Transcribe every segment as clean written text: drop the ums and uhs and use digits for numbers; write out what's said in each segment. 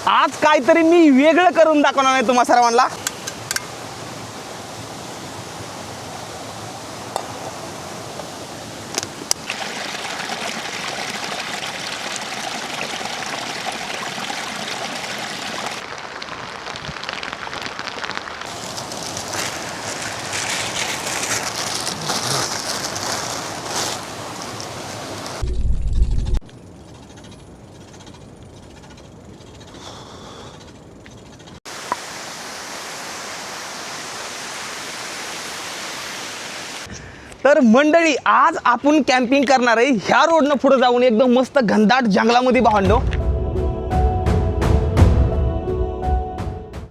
आज काहीतरी मी वेगळं करून दाखवणार आहे तुम्हा सर्वांना. तर मंडळी, आज आपण कॅम्पिंग करणार आहे ह्या रोडनं पुढे जाऊन एकदम मस्त घनदाट जंगलामध्ये भांडो.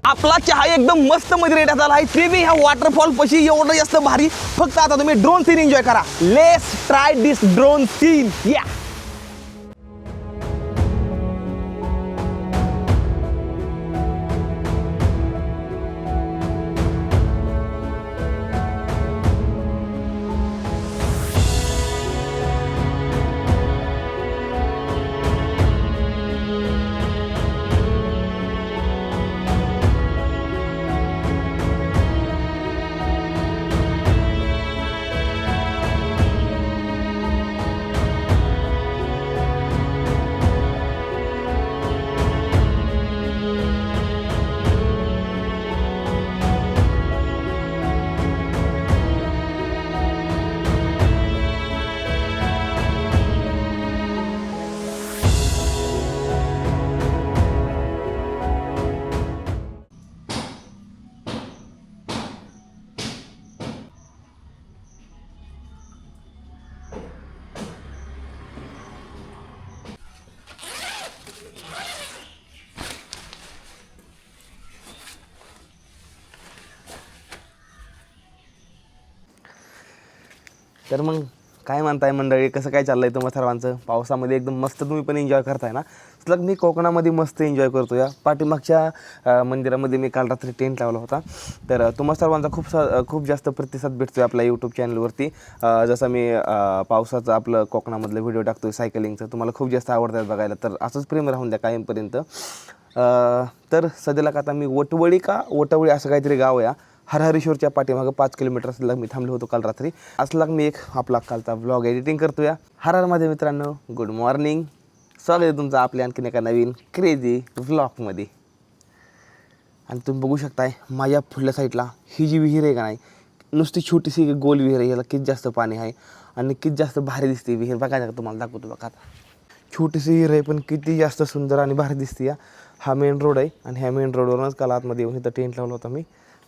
आपला चहा एकदम मस्त मध्ये रेट झाला आहे, ते बी ह्या वॉटरफॉल पशी एवढं जास्त भारी. फक्त आता तुम्ही ड्रोन सीन एन्जॉय करा. Let's try this drone scene. या तर मग काय म्हणताय मंडळी, कसं काय चाललंय तुम्हा सर्वांचं? पावसामध्ये एकदम मस्त तुम्ही पण एन्जॉय करताय ना? सलग मी कोकणामध्ये मस्त एन्जॉय करतो. या पाठीमागच्या मंदिरामध्ये मी काल रात्री टेंट लावला होता. तर तुम्हा सर्वांचा खूप जास्त प्रतिसाद भेटतो आहे आपल्या यूट्यूब चॅनलवरती. जसं मी पावसाचं आपलं कोकणामधलं व्हिडिओ टाकतो सायकलिंगचं, तुम्हाला खूप जास्त आवडतात बघायला. तर असंच प्रेम राहून द्या कायमपर्यंत. तर सध्याला का आता मी वटवळी असं काहीतरी गाव आहे. हरहरेश्वरच्या पाठीमागं 5 किलोमीटर असलं मी थांबलो होतो काल रात्री. असला मी एक आपला कालचा व्लॉग एडिटिंग करतो या. हरहरमध्ये मित्रांनो, गुड मॉर्निंग. स्वागत आहे तुमचं आपल्या आणखीन एका नवीन क्रेझी व्लॉगमध्ये. आणि तुम्ही बघू शकताय माझ्या पुढल्या साईडला ही जी विहीर आहे का नाही, नुसती छोटीशी गोल विहीर आहे. याला किती जास्त पाणी आहे आणि किती जास्त भारी दिसते विहीर. बघा ना, तुम्हाला दाखवतो बघा. आता छोटीशी विहीर आहे पण किती जास्त सुंदर आणि भारी दिसते या. हा मेन रोड आहे आणि ह्या मेन रोडवरूनच काल आतमध्ये येऊन इथं टेंट लावला होता मी.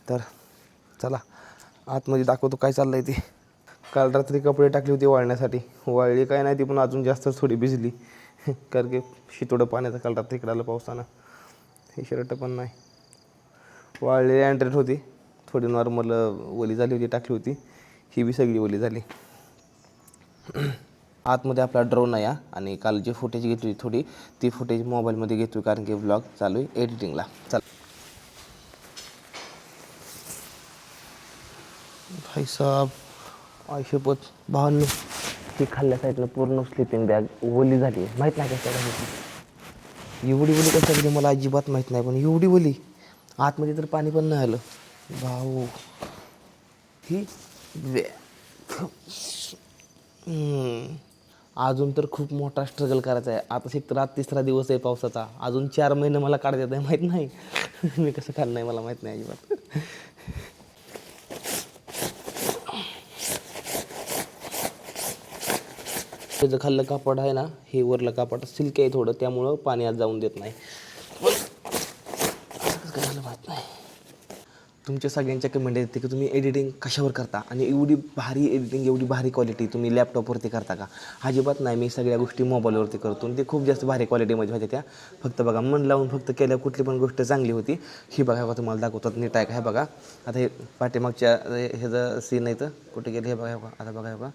तर चला आतमध्ये दाखवतो काय चाललं आहे ते. काल रात्री कपडे टाकले होते वाळण्यासाठी. वाळली काय नाही ती, पण अजून जास्त थोडी भिजली कारण की शितोडं पाण्याचं काल रात्री इकडं आलं पावसानं. हे शर्ट पण नाही वाळलेली, अँड्रेट होती थोडी, नॉर्मल ओली झाली होती टाकली होती. ही बी सगळी ओली झाली. आतमध्ये आपला ड्रोन आहे आणि काल जे फुटेज घेतली थोडी, ती फुटेज मोबाईलमध्ये घेतो कारण की व्लॉग चालू आहे एडिटिंगला. चला भाई साहब, आयशपत भावांनो, ती खाल्ल्या साईडला पूर्ण स्लिपिंग बॅग ओली झाली. माहीत नाही कशा एवढी ओली कशा गेली मला अजिबात माहीत नाही, पण एवढी ओली आतमध्ये तर पाणी पण नाही आलं भाऊ. ही अजून तर खूप मोठा स्ट्रगल करायचा आहे. आता एक तर आज 3रा दिवस आहे पावसाचा. अजून 4 महिने मला काढता येत आहे, माहीत नाही मी कसं काढलं नाही, मला माहीत नाही अजिबात. त्याचं खाल्लं कापड आहे ना, हे वरलं कापड सिल्क आहे थोडं, त्यामुळं पाणी आत जाऊन देत नाही. काय झालं माहीत नाही. तुमच्या सगळ्यांच्या कमेंट येते की तुम्ही एडिटिंग कशावर करता आणि एवढी भारी एडिटिंग, एवढी भारी क्वालिटी तुम्ही लॅपटॉपवरती करता का? अजिबात नाही, मी सगळ्या गोष्टी मोबाईलवरती करतो आणि ते खूप जास्त भारी क्वालिटीमध्ये होत्या त्या. फक्त बघा, मन लावून फक्त केल्या कुठली पण गोष्ट चांगली होती. ही बघा बघा, तुम्हाला दाखवतात नीट आहे का. हे बघा आता, हे पाठीमागच्या ह्याचं सीन आहे तर कुठे गेलं हे बघा. बघा आता, बघा बघा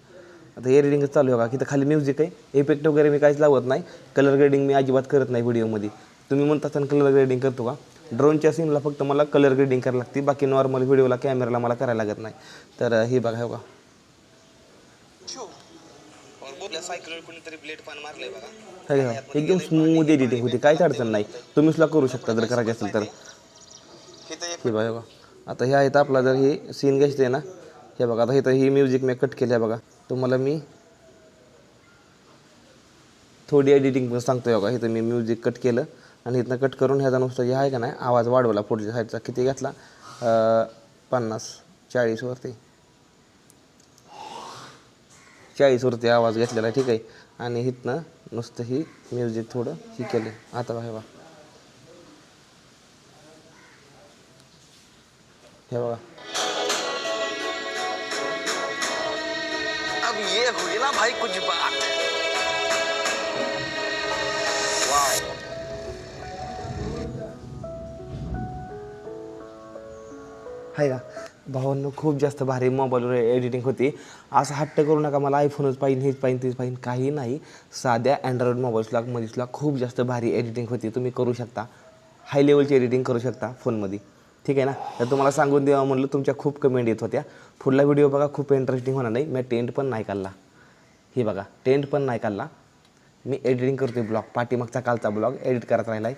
आता एडिटिंगच चालू आहे बघा. की तर खाली म्युझिक आहे, इफेक्ट वगैरे मी काहीच लावत नाही. कलर ग्रेडिंग मी अजिबात करत नाही व्हिडिओमध्ये. तुम्ही म्हणता कलर ग्रेडिंग करतो का? ड्रोनच्या सीनला फक्त मला कलर ग्रेडिंग करायला लागते, बाकी नॉर्मल व्हिडिओला कॅमेराला मला करायला लागत नाही. तर हे बघा. सायकलवर कोणीतरी ब्लेड पान मारलंय बघा, एकदम स्मूथ एडिटिंग होती, काहीच अडचण नाही. तुम्ही सुद्धा करू शकता जर करायचे असेल तर. हे बघा आता हे आहेत आपला जर हे सीन घ्यायचं ना, हे बघा आता इथं ही म्युझिक मी कट केलं आहे बघा. तुम्हाला मी थोडी एडिटिंग पण सांगतो बघा. इथं मी म्युझिक कट केलं आणि इथनं कट करून ह्याचा नुसतं हे आहे का नाही आवाज वाढवला पुढच्या साईडचा. किती घेतला 40वरती आवाज घेतलेला आहे, ठीक आहे. आणि इथनं नुसतं ही म्युझिक थोडं ही केलं. आता बघा हे बघा, अब ये हुई ना भाई कुछ बात. आहे का भावांनो, खूप जास्त भारी मोबाईलवर एडिटिंग होती. असं हट्ट करू नका मला आयफोनच पाहिजे, हेच पाहिजे, तेच पाहिजे, काही नाही. साध्या अँड्रॉइड मोबाईल्समध्ये सुद्धा खूप जास्त भारी एडिटिंग होती. तुम्ही करू शकता, हाय लेवलची एडिटिंग करू शकता फोनमध्ये, ठीक आहे ना. तर तुम्हाला सांगून द्यावा म्हणलं, तुमच्या खूप कमेंट येत होत्या. पुढला व्हिडिओ बघा, खूप इंटरेस्टिंग होणार नाही. मी टेंट पण नाही काढला, हे बघा टेंट पण नाही काढला. मी एडिटिंग करतो ब्लॉग, पाठीमागचा कालचा ब्लॉग एडिट करत राहिला आहे,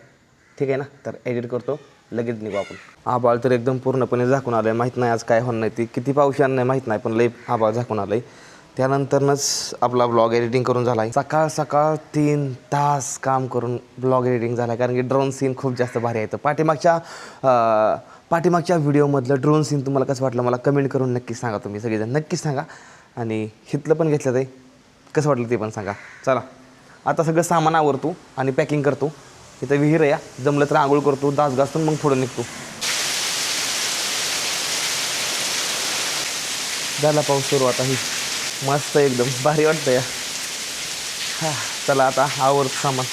ठीक आहे ना. तर एडिट करतो, लगेच निघू आपण. आबाळ तर एकदम पूर्णपणे झाकून आलं आहे, माहीत नाही आज काय होणार नाही. ती किती पाऊस नाही माहीत नाही, पण लई आबाळ झाकून आलं आहे. त्यानंतरच आपला ब्लॉग एडिटिंग करून झाला आहे. सकाळ 3 तास काम करून ब्लॉग एडिटिंग झाला आहे, कारण की ड्रोन सीन खूप जास्त भारी आहे. पाठीमागच्या व्हिडिओमधलं ड्रोन सीन तुम्हाला कसं वाटलं मला कमेंट करून नक्कीच सांगा. तुम्ही सगळेजण नक्कीच सांगा. आणि हिथलं पण घेतलं ते कसं वाटलं ते पण सांगा. चला आता सगळं सामान आवरतो आणि पॅकिंग करतो. इथं विहीर आहे, जमलं तर आंघोळ करतो, दास घासून मग थोडं निघतो. झाला पाऊस सुरू आता, ही मस्त एकदम भारी वाटतं या. हा चला आता आवरतो सामान.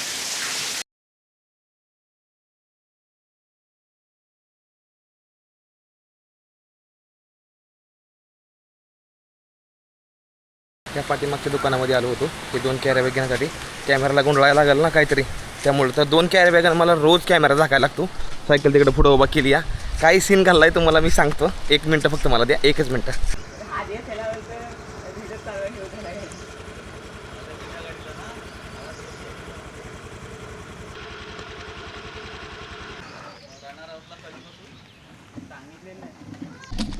त्या पाठीमागच्या दुकानामध्ये आलो होतो ते 2 कॅरी बॅग घेण्यासाठी. कॅमेराला गुंडळायला लागेल ना काहीतरी, त्यामुळे तर 2 कॅरी बॅग मला रोज कॅमेरा झाकायला लागतो. सायकल तिकडे पुढं उभा केली या. काही सीन घाललाय तुम्हाला मी सांगतो, 1 मिनटं फक्त मला द्या, 1च मिनटं.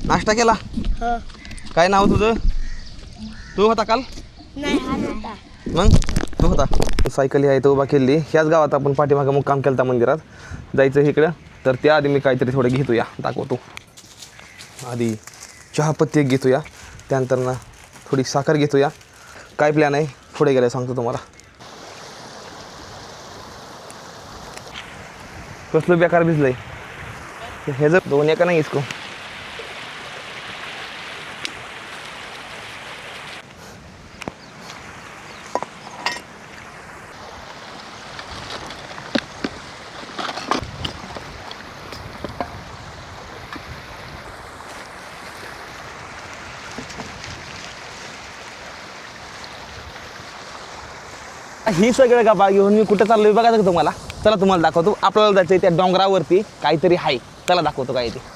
नाश्ता केला? काय नाव तुझं? तू होता काल? मग तू होता. सायकल आहे तो उभा केली. ह्याच गावात आपण पाठीमागं मुक्काम केला मंदिरात, जायचं इकडं. तर त्याआधी मी काहीतरी थोडं घेतो या, दाखवतो. आधी चहापत्ती एक घेतो या, त्यानंतर ना थोडी साखर घेतो या. काय प्लॅन आहे पुढे गेलं सांगतो तुम्हाला. कसलं बेकार भिजलंय हे, जर 2 एका नाही इसको. ही सगळं गप्पा घेऊन मी कुठं चाललोय बघायचं का तुम्हाला? चला तुम्हाला दाखवतो. आपल्याला जायचं त्या डोंगरावरती काहीतरी आहे, चला दाखवतो काय ते.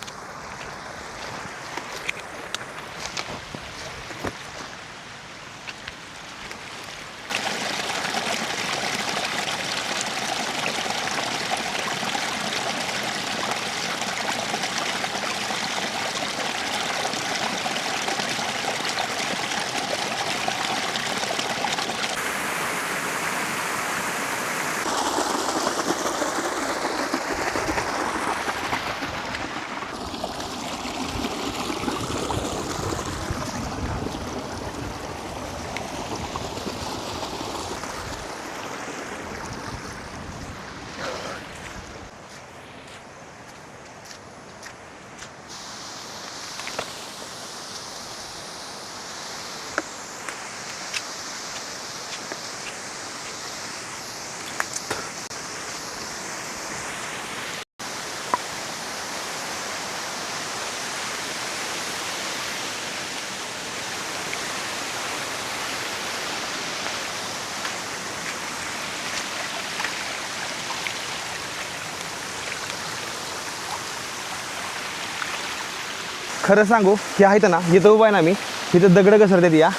खरं सांगू हे आहेत ना, इथं उभा आहे ना मी, इथं दगड घसरतात या.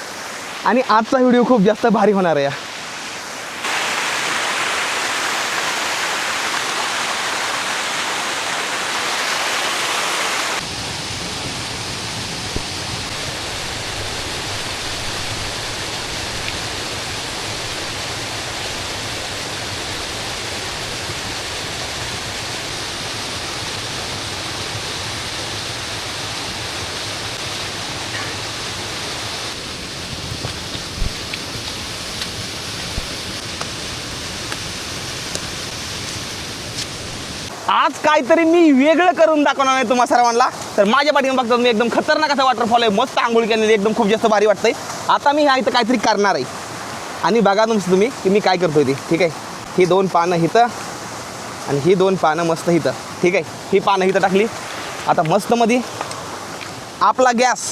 आणि आजचा व्हिडिओ खूप जास्त भारी होणार आहे. आज काहीतरी मी वेगळं करून दाखवणार आहे तुम्हा सर्वांना. तर माझ्या पाठीने बघता मी एकदम खतरनाक असा वॉटरफॉल आहे. मस्त आंघोळ केलेली, एकदम खूप जास्त भारी वाटतंय. आता मी ह्या इथं काहीतरी करणार आहे आणि बघा तुम्ही की मी काय करतोय ते. ठीक आहे, ही 2 पानं इथं आणि ही 2 पानं मस्त इथं. ठीक आहे, ही पानं इथं टाकली. आता मस्त मध्ये आपला गॅस.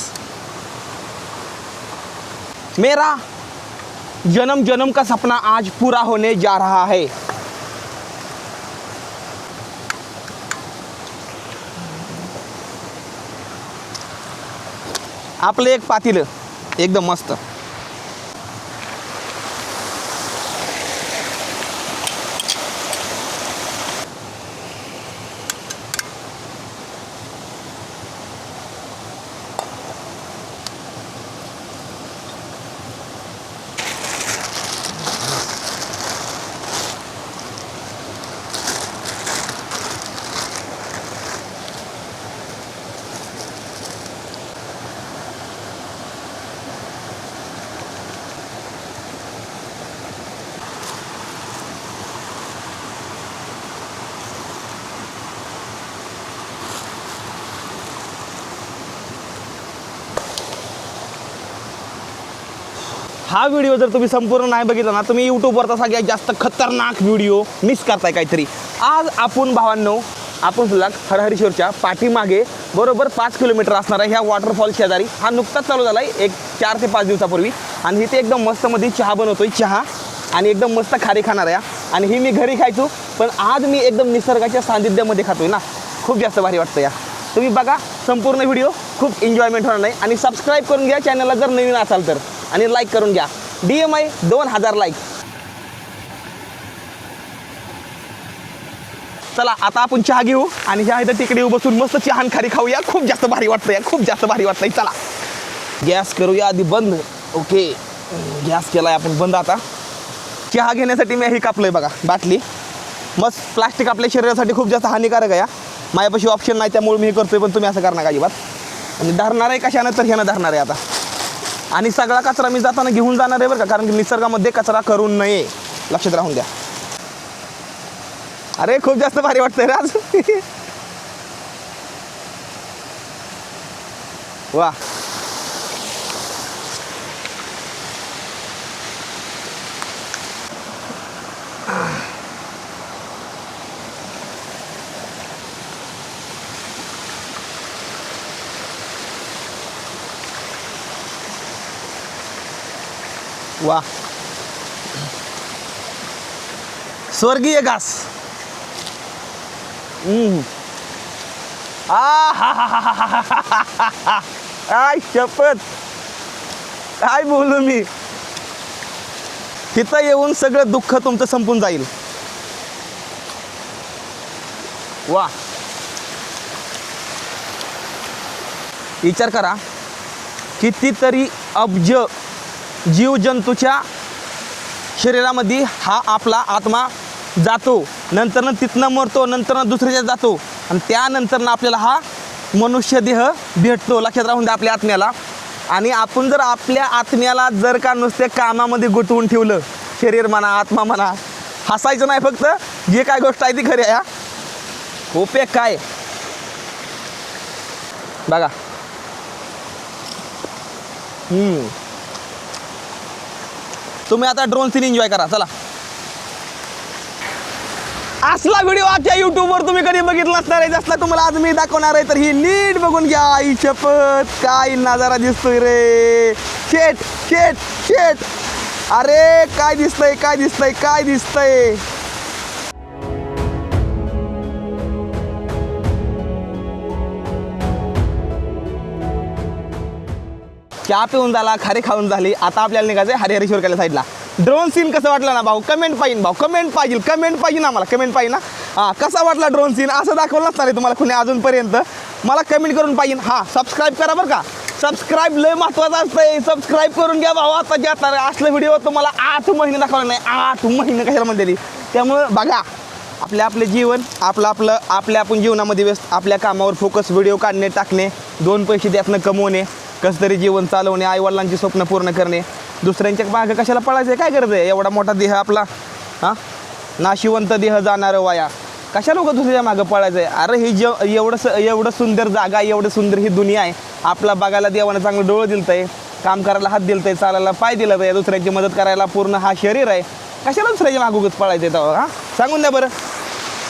मेरा जन्म जन्म का सपना आज पूरा होने जा रहा है. आपलं एक पातेलं एकदम मस्त. हा व्हिडिओ जर तुम्ही संपूर्ण नाही बघितला ना, तुम्ही यूट्यूबवरचा सगळ्यात जास्त खतरनाक व्हिडिओ मिस करताय काहीतरी. आज आपण भावांनो, आपण सुद्धा हरहरीश्वरच्या पाठीमागे बरोबर 5 किलोमीटर असणारा ह्या वॉटरफॉल शेजारी हा नुकताच चालू झाला आहे, एक 4 ते 5 दिवसापूर्वी. आणि इथे एकदम मस्तमध्ये चहा बनवतोय, चहा आणि एकदम मस्त खारी खाणार आहे. आणि ही मी घरी खायचो, पण आज मी एकदम निसर्गाच्या सानिध्यामध्ये खातोय ना, खूप जास्त भारी वाटतं या. तुम्ही बघा संपूर्ण व्हिडिओ, खूप एन्जॉयमेंट होणार नाही. आणि सबस्क्राईब करून घ्या चॅनलला जर नवीन असाल तर, आणि लाईक करून घ्या. DMI 2000 like. चला आता आपण चहा घेऊ आणि ह्या इथं तिकडे बसून मस्त चहा खारी खाऊया. खूप जास्त भारी वाटतंय, खूप जास्त भारी वाटतंय. चला गॅस करूया आधी बंद. ओके, गॅस केलाय आपण बंद. आता चहा घेण्यासाठी मी हे कापलंय बघा बाटली. मस्त प्लास्टिक आपल्या शरीरासाठी खूप जास्त हानिकारक आहे. माझ्यापाशी ऑप्शन नाही त्यामुळे मी हे करतोय, पण तुम्ही असं करणार अजिबात. आणि धरणार आहे कशानं तर ह्यानं धरणार आहे आता. आणि सगळा कचरा मी जाताना घेऊन जाणार आहे बरं का, कारण की निसर्गामध्ये कचरा करू नये, लक्षात राहून द्या. अरे खूप जास्त भारी वाटतंय राज. वा, वा, स्वर्गीय घास. काय शपथ, काय बोलू मी. तिथं येऊन सगळं दुःख तुमचं संपून जाईल. वा, विचार करा, कितीतरी अब्ज जीवजंतूच्या शरीरामध्ये हा आपला आत्मा जातो, नंतर तिथनं मरतो, नंतर दुसऱ्याच्या जातो, आणि त्यानंतर आपल्याला हा मनुष्य देह भेटतो. लक्षात राहून द्या आपल्या आत्म्याला. आणि आपण जर आपल्या आत्म्याला जर का नुसते कामामध्ये गुंतवून ठेवलं, शरीर म्हणा आत्मा म्हणा, हसायचं नाही फक्त, जे काय गोष्ट आहे ती खरी आहे. उपयोग काय बघा. तुम्ही आता ड्रोन सीन एन्जॉय करा. चला, असला व्हिडिओ आजच्या यूट्यूबवर तुम्ही कधी बघितला नसणार आहे, जसला तुम्हाला आज मी दाखवणार आहे. तर ही नीट बघून घ्या. आई शपथ, काय नजारा दिसतोय रे. शेट शेट शेट, अरे काय दिसतंय, काय दिसतंय, काय दिसतंय. चहा पिऊन झाला, खारी खाऊन झाली. आता आपल्याला निघायचं आहे हरिहरेश्वर साईडला. ड्रोन सीन कसं वाटलं ना भाऊ? कमेंट पाहिजे भाऊ, कमेंट पाहिजे आम्हाला, कमेंट पाहिजे ना. हां, कसा वाटला ड्रोन सीन असं दाखवलं नसणार आहे तुम्हाला कुणी अजूनपर्यंत. मला कमेंट करून पाहिजे. हां, सबस्क्राईब करा बरं का. सबस्क्राईब लय महत्त्वाचं असतंय. सबस्क्राईब करून घ्या भाऊ. आता जे आता असलं व्हिडिओ तुम्हाला 8 महिने दाखवलं नाही. 8 महिने कशाला म्हणते. त्यामुळं बघा, आपले जीवन आपण जीवनामध्ये व्यस्त, आपल्या कामावर फोकस, व्हिडिओ काढणे, टाकणे, 2 पैसे त्यातनं कमवणे, कसं तरी जीवन चालवणे, आईवडिलांची स्वप्न पूर्ण करणे. दुसऱ्यांच्या मागं कशाला पळायचं आहे? काय गरज आहे? एवढा मोठा देह आपला, हां, नाशिवंत देह जाणारं वाया, कशा लोक दुसऱ्या मागं पळायचं आहे? अरे ही एवढं सुंदर जागा, एवढं सुंदर ही दुनिया आहे. आपला बघायला देवानं चांगलं डोळं दिलं आहे, काम करायला हात दिलं आहे, चालायला पाय दिलं आहे, दुसऱ्यांची मदत करायला पूर्ण हा शरीर आहे. कशाला दुसऱ्याच्या मागोगच पळायचं आहे तेव्हा? हां, सांगून द्या बरं.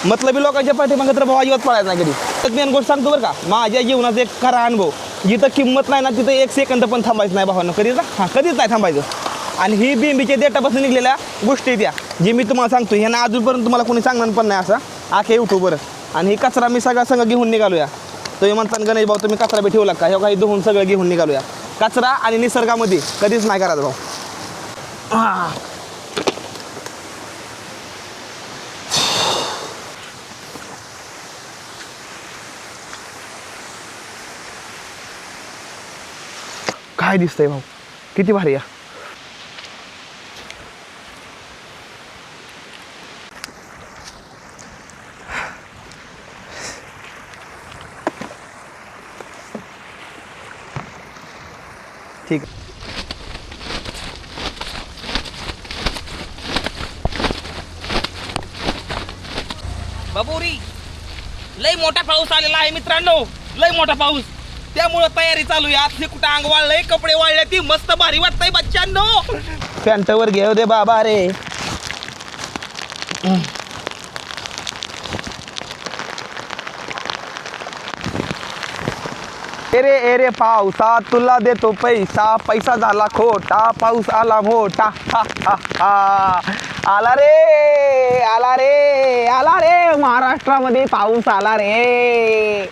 मतलबी लोकांच्या पाठीमागं तर भाऊ अजिबात पळायचं नाही कधी. मेन गोष्ट सांगतो बरं का, माझ्या जीवनाचा एक खरा अनुभव, जिथं किंमत नाही ना तिथं 1 सेकंद पण थांबायचं नाही भावानं, कधीच. हां, कधीच नाही थांबायचं. आणि ही बिंबीच्या देटापासून निघलेल्या गोष्टी त्या, जे मी तुम्हाला सांगतो, ह्यांना अजूनपर्यंत तुम्हाला कोणी सांगणार पण नाही असं आखे यूट्यूबवर. आणि ही कचरा मी सगळा संघ घेऊन निघालो या. तुम्ही म्हणता गणेश भाऊ तुम्ही कचरा बी ठेवला का? हे काही धुवून सगळं घेऊन निघालो या. कचरा आणि निसर्गामध्ये कधीच नाही करायचं भाऊ. हां, काय दिसतंय भाऊ, किती भारी या. ठीक. बाबुरी, लय मोठा पाऊस आलेला आहे मित्रांनो, लय मोठा पाऊस. त्यामुळं तयारी चालू आहे. आज कुठं अंग वाळलंय, कपडे वाळले, ती मस्त भारी वाटतंय बच्चांनो. पॅन्टवर घेऊ दे बाबा रे. एरे पावसा तुला देतो पैसा, पैसा झाला खोटा, पाऊस आला मोठा. हा हा हा, आला रे आला रे आला रे, महाराष्ट्रामध्ये पाऊस आला रे.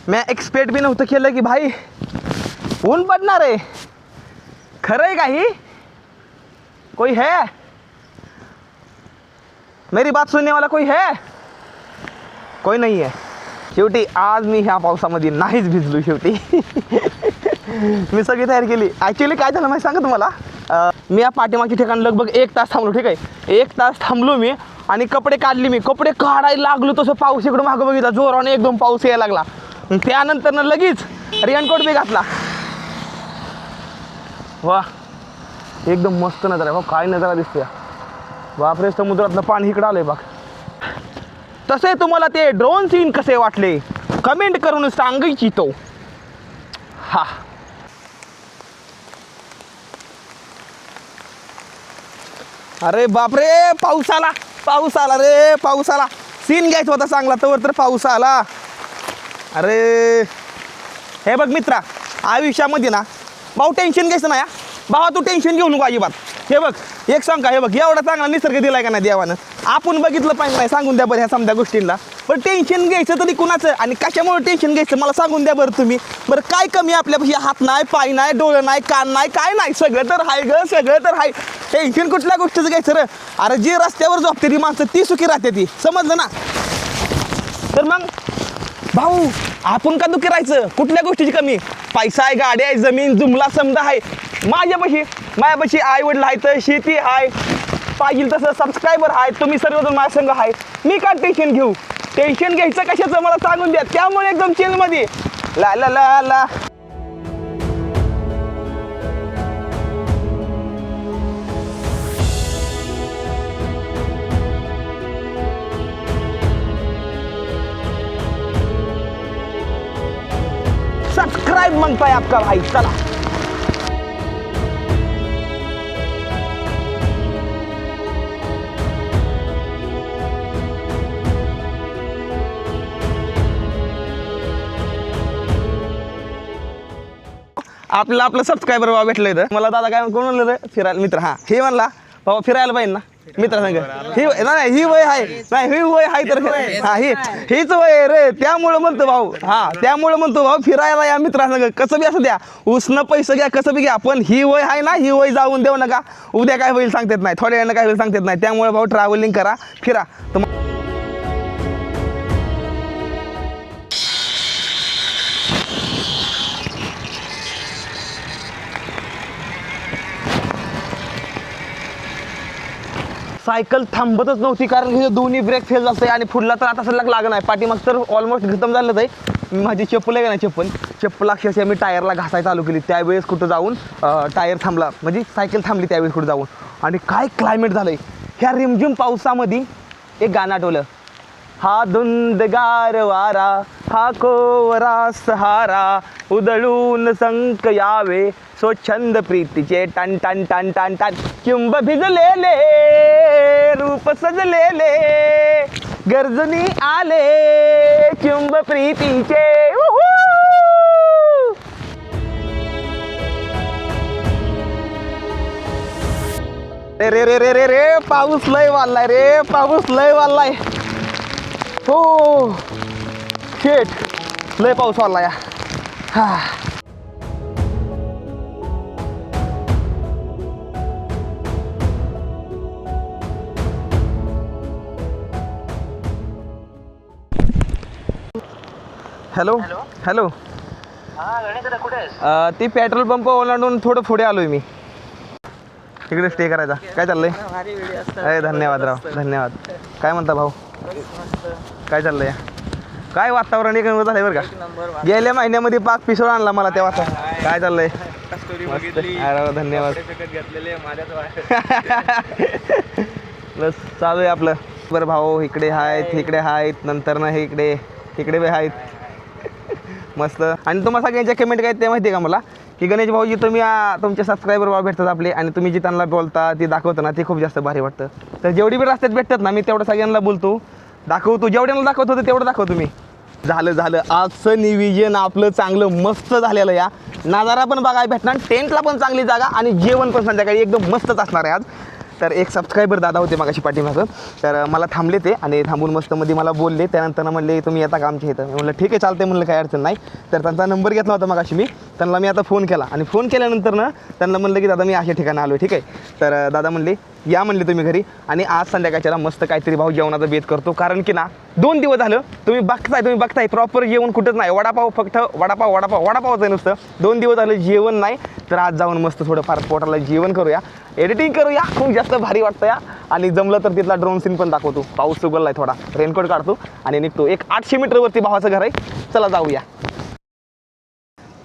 मैं एक्सपेक्ट भी नव्हतं केलं की भाई ऊन पडणार आहे. खरं आहे काही? कोई है? मेरी बात सुनने वाला कोई है? कोई नाही आहे. शेवटी आज मी ह्या पावसामध्ये नाहीच भिजलो. शेवटी मी सगळी तयारी केली. ॲक्च्युली काय झालं माहिती सांगा तुम्हाला, मी या पाठीमागच्या ठिकाणी लगभग 1 तास थांबलो. ठीक आहे, 1 तास थांबलो मी आणि कपडे काढले. मी कपडे काढायला लागलो तसं पाऊस इकडं मागं बघितला, जोराने एकदम पाऊस यायला लागला. त्यानंतर लगेच रेनकोट बी घातला. वा, एकदम मस्त नजारा आहे. काय नजारा दिसतोय बापरे, समुद्रातलं पाणी इकडं आलंय बघ. तसे तुम्हाला ते ड्रोन सीन कसे वाटले कमेंट करून सांगायची तो. हा, अरे बापरे, पाऊस आला रे, पाऊस आला. सीन घ्यायचा होता चांगला, तर पाऊस आला. अरे हे बघ मित्रा, आयुष्यामध्ये ना भाऊ टेन्शन घ्यायचं नाही. भावा तू टेन्शन घेऊ नको अजिबात. हे बघ एक सांग का, हे बघ एवढा चांगला निसर्ग दिलाय का नाही देवानं, आपण बघितलं पाहिजे नाही. सांगून द्या बरं ह्या समजा गोष्टींना. पण टेन्शन घ्यायचं तरी कुणाचं आणि कशामुळे टेन्शन घ्यायचं मला सांगून द्या बरं तुम्ही. बरं काय कमी आपल्यापाशी? हात नाही, पाय नाही, डोळं नाही, कान नाही, काय नाही, सगळं तर आहे ग, सगळं तर आहे. टेन्शन कुठल्या गोष्टीचं घ्यायचं रे? अरे जी रस्त्यावर झोपते ती माणसं ती सुखी राहते ती, समजलं ना? तर मग भाऊ आपण का दुखी राहायचं? कुठल्या गोष्टीची कमी? पैसा आहे, गाडी आहे, जमीन जुमला समजा आहे. माझ्यापाशी आई वडील आहेत, शेती आहे, पाहिजे तसं सबस्क्रायबर आहे, तुम्ही सर्वजण माझ्या संग आहे. मी का टेन्शन घेऊ? टेन्शन घ्यायचं कशाचं मला सांगून द्या. त्यामुळे एकदम चिलमध्ये ला ला ला ला. सब्सक्राइब मांगता है आपका भाई. चला आपलं सबस्क्रायबर बाबा भेटलं इथं. मला दादा काय कोण म्हणलं रे फिरायला? मित्र. हां, हे म्हणला बाबा फिरायला पाहिजे ना. मित्रांसंग ही नाही ही वय आहे नाही ही वय आहे तर हा हीच वय आहे रे त्यामुळं म्हणतो भाऊ त्यामुळं म्हणतो भाऊ फिरायला या मित्रांसंग कसं बी असं द्या उसनं पैसे घ्या कसं बी घ्या पण ही वय आहे ना ही वय जाऊन देऊ नका उद्या काय होईल सांगतात नाही थोड्या वेळानं काय होईल सांगतात नाही त्यामुळे भाऊ ट्रॅव्हलिंग करा फिरा सायकल थांबतच नव्हती कारण हे दोन्ही ब्रेक फेल झाले आणि पुढला तर आता सलग लागणार आहे पाठीमाग तर ऑलमोस्ट खतम झालं आहे माझी चप्पल आहे का ना चप्पल अक्षरशः मी टायरला घासायला चालू केली त्यावेळेस कुठं जाऊन टायर थांबला म्हणजे सायकल थांबली त्यावेळेस कुठं जाऊन आणि काय क्लायमेट झालंय ह्या रिमझिम पावसामध्ये एक गाणं आठवलं हा धुंदगार वारा हा कोवरा सहारा उधळून संक यावे स्वच्छंद प्रीतीचे टन टन टन टन टन चिंब भिजलेले रूप सजलेले गर्जनी आले चिंब प्रीतीचे रे रे रे रे रे रे पाऊस लय वाढलाय हो शेट लय पाऊस वाढला या हॅलो हॅलो ती पेट्रोल पंप ओलांडून थोडं पुढे आलोय मी तिकडे स्टे करायचा काय चाललंय अरे धन्यवाद राव धन्यवाद काय म्हणता भाऊ काय चाललंय काय वातावरण एक नंबर झालंय बरं का गेल्या महिन्यामध्ये पाक पिसोड आणला मला तेव्हा काय चाललंय अरे धन्यवाद बस चालू आहे आपलं बरं भाऊ इकडे आहेत नंतर ना हे इकडे बी आहेत मस्त आणि तुम्हाला सगळ्यांच्या कमेंट काय ते माहिती आहे का मला की गणेश भाऊजी तुम्ही तुमचे सबस्क्रायबर भाऊ भेटतात आपले आणि तुम्ही जी त्यांना बोलता ती दाखवता ना ते खूप जास्त भारी वाटतं तर जेवढी बी रस्त्यात भेटतात ना मी तेवढं सगळ्यांना बोलतो दाखवतो जेवढ्यांना दाखवतो तेवढं दाखवतो मी झालं आजचं निविजन आपलं चांगलं मस्त झालेलं या नजारा पण बघायला भेटणार टेंटला पण चांगली जागा आणि जेवण पण संध्याकाळी एकदम मस्तच असणार आहे आज तर एक सबस्क्रायबर दादा होते मागाशी पाठीमागं तर मला थांबले ते आणि थांबून मस्तमध्ये मला बोलले त्यानंतर म्हणले तुम्ही येता का आमच्या इथं म्हणलं ठीक आहे चालते म्हणलं काही अडचण नाही तर त्यांचा नंबर घेतला होता मागाशी मी त्यांना मी आता फोन केला आणि फोन केल्यानंतर ना त्यांना म्हणलं की दादा मी अशा ठिकाणी आलो ठीक आहे तर दादा म्हणले या म्हणले तुम्ही घरी आणि आज संध्याकाळच्याला मस्त काहीतरी भाऊ जेवणाचा बेत करतो कारण की ना 2 दिवस झालं तुम्ही बघताय प्रॉपर जेवण कुठंच नाही वडापाव फक्त वडापावचं आहे नुसतं 2 दिवस झालं जेवण नाही तर आज जाऊन मस्त थोडंफार पोटाला जेवण करूया एडिटिंग करूया खूप जास्त भारी वाटतं या आणि जमलं तर तिथला ड्रोन सीन पण दाखवतो पाऊस उघडला आहे थोडा रेनकोट काढतो आणि निघतो एक 800 मीटरवरती भावाचं घर आहे चला जाऊया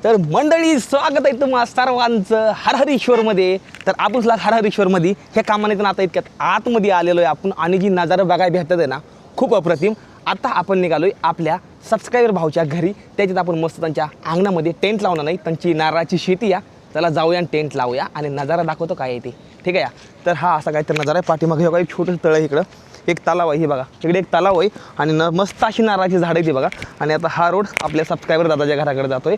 तर मंडळी स्वागत आहे तुम्हा सर्वांचं हरहरीश्वरमध्ये तर आपण हरहरीश्वरमध्ये ह्या कामाने आता इतक्यात आतमध्ये आलेलो आहे आपण आणि जी नजारा बघायला भेटत आहे ना खूप अप्रतिम आता आपण निघालोय आपल्या सबस्क्रायबर भाऊच्या घरी त्याच्यात आपण मस्त त्यांच्या अंगणामध्ये टेंट लावणार नाही त्यांची नारळाची शेती या त्याला जाऊया आणि टेंट लावूया आणि नजारा दाखवतो काय आहे ते ठीक आहे या तर हा असा काहीतरी नजारा आहे पाठीमागे हे बघा एक छोटंसं तळ आहे इकडं एक तलाव आहे हे बघा इकडे एक तलाव आहे आणि मस्त अशी नारळाची झाडं आहे ती बघा आणि आता हा रोड आपल्या सबस्क्रायबर दादाच्या घराकडे जातोय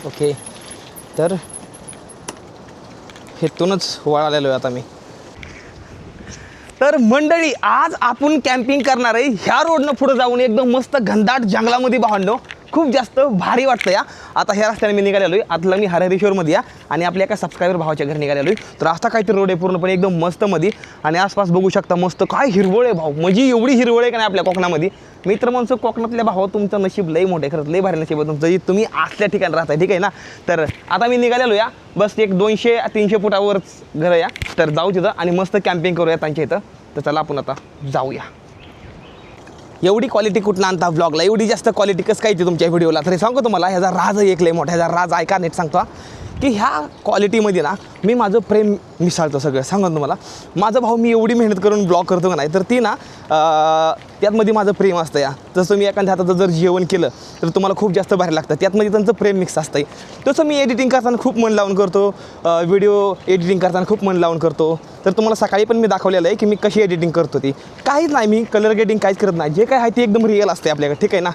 ओके तर हेतूनच वळालेलो आहे आता मी तर मंडळी आज आपण कॅम्पिंग करणार आहे ह्या रोडनं पुढे जाऊन एकदम मस्त घनदाट जंगलामध्ये भांडलो खूप जास्त भारी वाटतं या आता ह्या रस्त्याने मी निघालेलो आहे आतला मी हरहरीश्वरमध्ये या आणि आपल्या एका सबस्क्रायबर भावाच्या घरी निघालेलो आहे तर आता काहीतरी रोड आहे पूर्णपणे एकदम मस्तमध्ये आणि आसपास बघू शकता मस्त काय हिरवळ आहे भाऊ म्हणजे एवढी हिरवळ आहे का नाही आपल्या कोकणामध्ये मी तर म्हणतो कोकणातल्या भाऊ तुमचं नशीब लई मोठे खरंच लई भारी नशीब आहे तुमचं तुम्ही असल्या ठिकाणी राहताय ठीक आहे ना तर आता मी निघालेलो या बस एक 200-300 फुटावरच घर या तर जाऊ तिथं आणि मस्त कॅम्पिंग करूया त्यांच्या इथं तर चला आपण आता जाऊया एवढी क्वालिटी कुठं आणता ब्लॉगला एवढी जास्त क्वालिटी कसं काय ती तुमच्या व्हिडिओला तरी सांगतो तुम्हाला ह्याचा राज एक लय मोठा ह्याचा राज ऐका नेट सांगतो की ह्या क्वालिटीमध्ये ना मी माझं प्रेम मिसळतो सगळं सांगतो तुम्हाला माझा भाऊ मी एवढी मेहनत करून ब्लॉग करतो का नाही तर ती ना त्यातमध्ये माझं प्रेम असतं या तसं मी एखाद्या हाताचं जर जेवण केलं तर तुम्हाला खूप जास्त भारी लागतं त्यातमध्ये त्यांचं प्रेम मिक्स असतं तसं मी एडिटिंग करताना खूप मन लावून करतो व्हिडिओ एडिटिंग करताना खूप मन लावून करतो तर तुम्हाला सकाळी पण मी दाखवलेलं आहे की मी कशी एडिटिंग करतो ती काहीच नाही मी कलर ग्रेडिंग काहीच करत नाही जे काय आहे ते एकदम रिअल असते आपल्याकडे ठीक आहे ना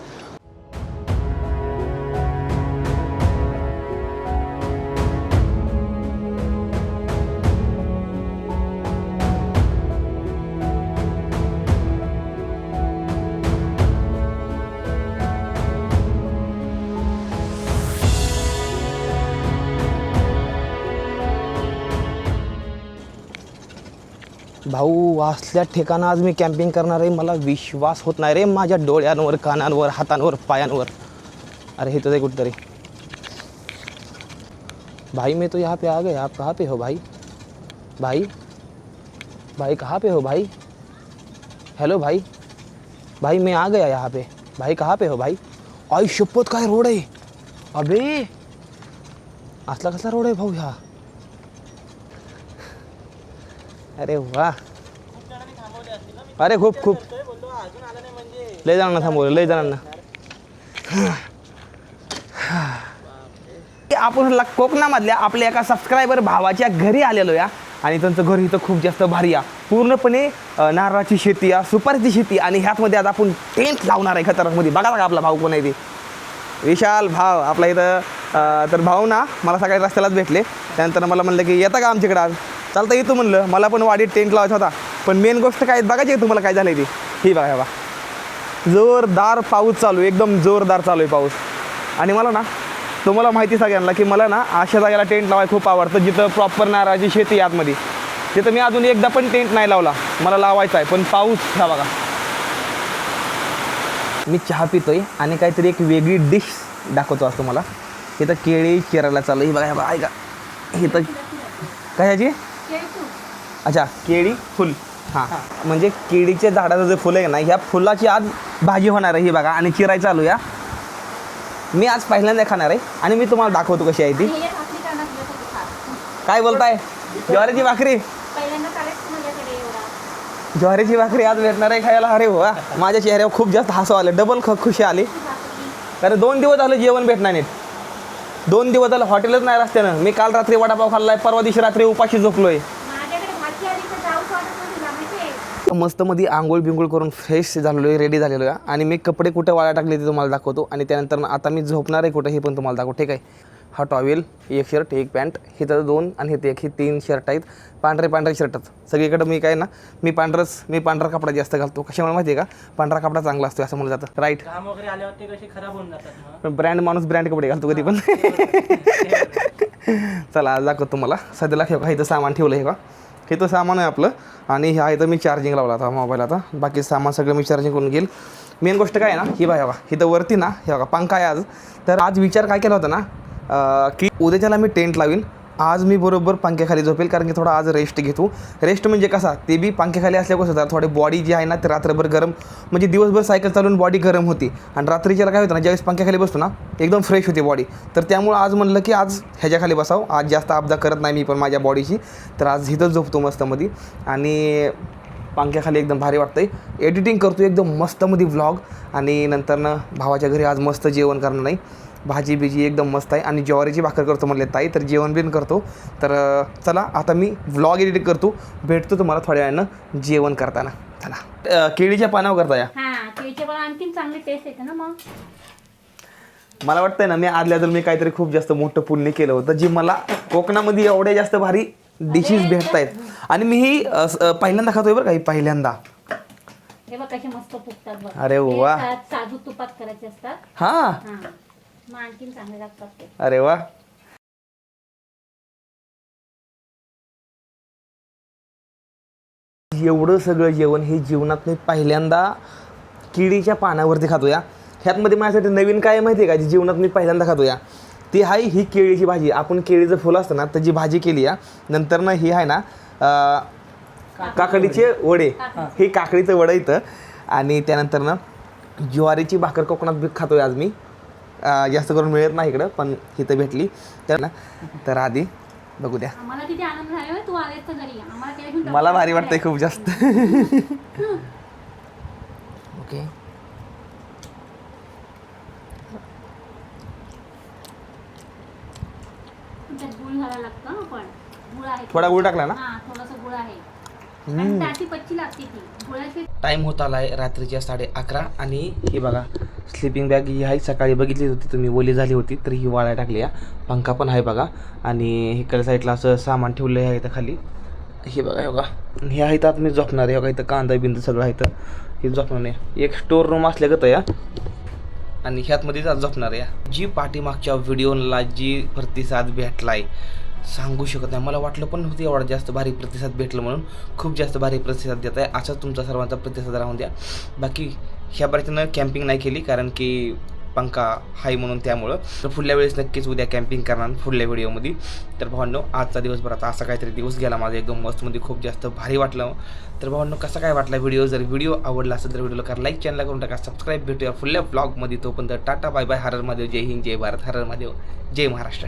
भाऊ असल्या ठिकाणं आज मी कॅम्पिंग करणार आहे. मला विश्वास होत नाही रे माझ्या डोळ्यांवर, कानांवर, हातांवर, पायांवर. अरे हे तो कुठतरी. भाई मैं तो यहाँ पे आ गया. आप कहाँ पे हो भाई? भाई भाई कहाँ पे हो भाई? हेलो भाई. भाई मैं आ गया यहाँ पे. भाई कहाँ पे हो भाई? आई शपथ काय रोड आहे. अबे असला कसला रोड आहे भाऊ ह्या? अरे वा. अरे खूप खूप लय जणांना थांबवलं, लय जणांना. आपण कोकणामधल्या आपल्या एका सबस्क्रायबर भावाच्या घरी आलेलो या. आणि त्यांचं घर इथं खूप जास्त भारी आहे. पूर्णपणे नारळाची शेती आहे, सुपारीची शेती. आणि ह्यातमध्ये आज आपण टेंट लावणार आहे खतरनाकमध्ये. बघा बघा आपला भाऊ कोण आहे ते. विशाल भाव आपला इथं. तर भाऊ ना मला सकाळी रस्त्यालाच भेटले. त्यानंतर मला म्हणलं की येता का आमच्याकडे आज? चालतं येतो म्हणलं. मला पण वाडीत टेंट लावायचा होता. पण मेन गोष्ट काय बघायची आहे तुम्हाला काय झालं ती. ही बघा बघा जोरदार पाऊस चालू आहे, एकदम जोरदार चालू आहे पाऊस. आणि मला ना तुम्हाला माहिती सगळ्यांना की मला ना अशा जागेला टेंट लावायला खूप आवडतं जिथं प्रॉपर नारळाची शेती आहे आतमध्ये. तिथं मी अजून एकदा पण टेंट नाही लावला, मला लावायचा आहे. पण पाऊस हा बघा. मी चहा पितोय आणि काहीतरी एक वेगळी डिश दाखवतो आज तुम्हाला. इथं केळी चिरायला चालू. ही बघा बघा ऐका. इथं कशाची? अच्छा केळी फुल. हां म्हणजे केळीच्या झाडाचं जे फुलं आहे ना, ह्या फुलाची आज भाजी होणार आहे. ही बघा. आणि चिराय चालू या. मी आज पहिल्यांदा खाणार आहे आणि मी तुम्हाला दाखवतो कशी आहे ती. काय बोलताय? ज्वारीची भाकरी. ज्वारीची भाकरी आज भेटणार आहे खायला. अरे वा. माझ्या चेहऱ्यावर खूप जास्त हसू आले, डबल खुशी आली. कारण 2 दिवस झालं जेवण भेटणार नाहीत. 2 दिवस झालं हॉटेलच नाही रस्त्यानं. मी काल रात्री वडापाव खाल्लाय, परवा दिवशी रात्री उपाशी झोपलोय. मस्त मध्ये आंघोळ बिंगोळ करून फ्रेश झालेलो आहे, रेडी झालेलो आहे. आणि मी कपडे कुठे वाळा टाकले ते तुम्हाला दाखवतो. आणि त्यानंतर आता मी झोपणार आहे कुठं हे पण तुम्हाला दाखवतो. ठीक आहे. हा टॉवेल, एक शर्ट, एक पॅन्ट, हे तर 2 आणि हे 1, हे 3 शर्ट आहेत. पांढरे शर्टच सगळीकडं. मी काय ना मी पांढरा कपडा जास्त घालतो. कशामुळे माहिती आहे का? पांढरा कपडा चांगला असतो असं म्हणलं जातं. राईट. काम वगैरे आल्यावर ते कसे खराब होऊन जातात. ब्रँड माणूस ब्रँड कपडे घालतो कधी पण. चला आज दाखवतो तुम्हाला. सध्याला ठेव का इथं सामान ठेवलं आहे का? हे तर सामान आहे आपलं. आणि ह्या इथं मी चार्जिंग लावला होता मोबाईल. आता बाकी सामान सगळं मी चार्जिंग करून घेईल. मेन गोष्ट काय आहे ना, ही बघा इथं वरती ना हे बघा पंखा आहे आज. तर आज विचार काय केला होता ना की उद्याच्याला मी टेंट लावीन. आज मी बरोबर पंख्याखाली झोपेल. कारण की थोडा आज रेस्ट घेतो. रेस्ट म्हणजे कसा, ते बी पंख्याखाली असल्या कसं होतं थोडी बॉडी जी आहे ना ते रात्रभर गरम, म्हणजे दिवसभर सायकल चालवून बॉडी गरम होती. आणि रात्रीच्याला काय होतं ना, ज्यावेळेस पंख्याखाली बसतो ना एकदम फ्रेश होते बॉडी. तर त्यामुळं आज म्हणलं की आज ह्याच्याखाली बसावं. आज जास्त अपदा करत नाही मी पण माझ्या बॉडीची. तर आज इथंच झोपतो मस्तमध्ये. आणि पंख्याखाली एकदम भारी वाटतंय. एडिटिंग करतो एकदम मस्तमध्ये व्लॉग. आणि नंतरनं भावाच्या घरी आज मस्त जेवण करणार नाही. भाजी बिजी एकदम मस्त आहे. आणि ज्वारीची भाकर करतो म्हणले ताई, तर जेवण बिन करतो. तर चला आता मी व्लॉग एडिट करतो. भेटतो तुम्हाला थोड्या वेळानं जेवण करताना. चला. केळीच्या पानावर करता या. केळीच्या पानावर आणखीन चांगली टेस्ट येते ना. मग मला वाटतंय ना मी आदल्या तर मी काहीतरी खूप जास्त मोठं पुण्य केलं होतं, जी मला कोकणामध्ये एवढ्या जास्त भारी डिशेस भेटत आहेत. आणि मी ही पहिल्यांदा खातोय बरं काही पहिल्यांदा. हे बघ कसे मस्त फुगतात बघ. अरे वा. साजूक तुपात करायचे असतात. हां मग आणखीन चांगले लागतात ते. अरे वा. एवढं सगळं जेवण हे जीवनात मी पहिल्यांदा केळीच्या पानावरती खातो या. ह्यातमध्ये माझ्यासाठी नवीन काय माहिती आहे का, जी जीवनात मी पहिल्यांदा खातो या, ती आहे ही केळीची भाजी. आपण केळीचं फुलं असतं ना त्याची भाजी केली या. नंतर ना ही आहे ना काकडीचे वडे. हे काकडीचं वडं इथं. आणि त्यानंतर ना ज्वारीची भाकर कोकणात खातोय आज मी. जास्त करून मिळत नाही इकडं, पण इथं भेटली तर ना. तर आधी बघू द्या. आम्हाला किती आनंद झाला तू आलेस तर घरी. आम्हाला काय घेऊन मला भारी वाटतंय खूप जास्त. ओके. गुळ घालायला लागतं ना. पण गुळ आहे थोडा गुळ टाकला ना. थोडासा गुळ आहे. आणि त्याची पच्ची लागते ती गुळाची. टाईम होत आला आहे रात्रीच्या 11:30. आणि ही बघा स्लिपिंग बॅग ही आहे. सकाळी बघितली होती तुम्ही, ओली झाली होती तर ही वाळायला टाकली आहे. पंखा पण आहे बघा. आणि इकडे साईडला असं सामान ठेवलं आहे इथं खाली. हे बघा बघा हे आहे तर मी झोपणार आहे. बघा इथं कांदा बिंद सगळं आहे. तर हे झोपणार नाही. एक स्टोर रूम असल्यागत या. आणि ह्यातमध्येच आज झोपणार आहे. जी पाठीमागच्या व्हिडिओला जी प्रतिसाद भेटला आहे सांगू शकत नाही. मला वाटलं पण नव्हतं एवढा जास्त भारी प्रतिसाद भेटलं म्हणून. खूप जास्त भारी प्रतिसाद देत आहे. असाच तुमचा सर्वांचा प्रतिसाद राहून द्या. बाकी ह्या बारीनं कॅम्पिंग नाही केली कारण की पंखा हाय म्हणून, त्यामुळं. तर पुढल्या वेळेस नक्कीच उद्या कॅम्पिंग करणार पुढल्या व्हिडिओमध्ये. तर भावांनो, आजचा दिवसभर आता असा काहीतरी दिवस गेला माझा एकदम मस्तमध्ये, खूप जास्त भारी वाटलं. तर भावांनो, कसा काय वाटला व्हिडिओ? जर व्हिडिओ आवडला असेल तर व्हिडिओला करा लाईक, चॅनलला करून टाका सबस्क्राईब. भेटूया पुढल्या ब्लॉगमध्ये. तोपर्यंत टाटा बाय बाय. हर हर महादेव. जय हिंद, जय भारत. हर हर महादेव, जय महाराष्ट्र.